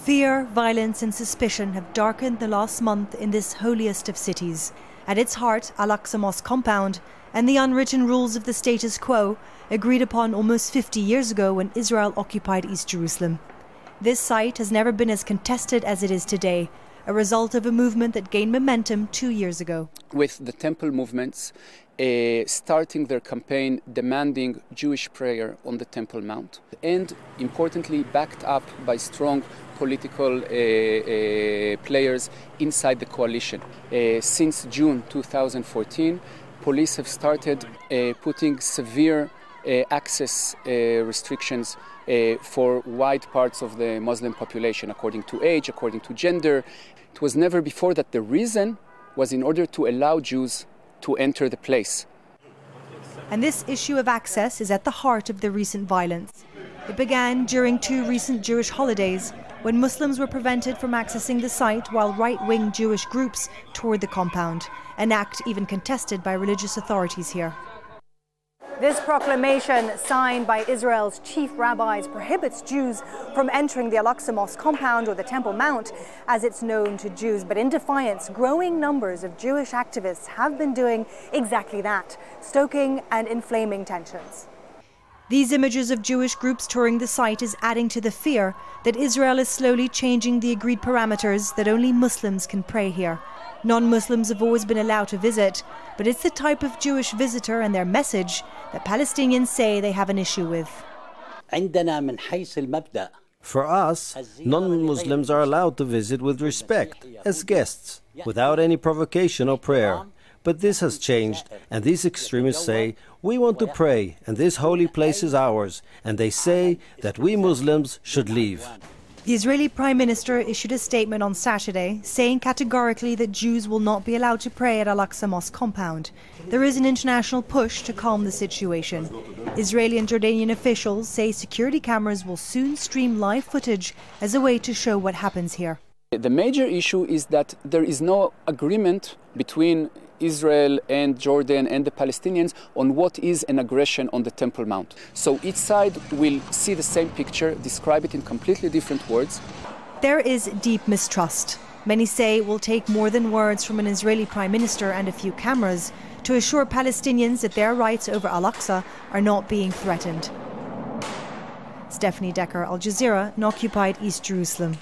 Fear, violence and suspicion have darkened the last month in this holiest of cities. At its heart, Al-Aqsa mosque compound and the unwritten rules of the status quo agreed upon almost 50 years ago when Israel occupied East Jerusalem. This site has never been as contested as it is today, a result of a movement that gained momentum 2 years ago. With the temple movements starting their campaign demanding Jewish prayer on the Temple Mount, and importantly backed up by strong political players inside the coalition. Since June 2014, police have started putting severe access restrictions for wide parts of the Muslim population, according to age, according to gender. It was never before that the reason was in order to allow Jews to enter the place. And this issue of access is at the heart of the recent violence. It began during 2 recent Jewish holidays when Muslims were prevented from accessing the site while right-wing Jewish groups toured the compound, an act even contested by religious authorities here. This proclamation, signed by Israel's chief rabbis, prohibits Jews from entering the Al-Aqsa mosque compound, or the Temple Mount, as it's known to Jews. But in defiance, growing numbers of Jewish activists have been doing exactly that, stoking and inflaming tensions. These images of Jewish groups touring the site is adding to the fear that Israel is slowly changing the agreed parameters that only Muslims can pray here. Non-Muslims have always been allowed to visit, but it's the type of Jewish visitor and their message that Palestinians say they have an issue with. For us, non-Muslims are allowed to visit with respect, as guests, without any provocation or prayer. But this has changed, and these extremists say, we want to pray, and this holy place is ours, and they say that we Muslims should leave. The Israeli Prime Minister issued a statement on Saturday saying categorically that Jews will not be allowed to pray at Al-Aqsa mosque compound. There is an international push to calm the situation. Israeli and Jordanian officials say security cameras will soon stream live footage as a way to show what happens here. The major issue is that there is no agreement between Israel and Jordan and the Palestinians on what is an aggression on the Temple Mount. So each side will see the same picture, describe it in completely different words. There is deep mistrust. Many say it will take more than words from an Israeli prime minister and a few cameras to assure Palestinians that their rights over Al-Aqsa are not being threatened. Stephanie Decker, Al Jazeera, in occupied East Jerusalem.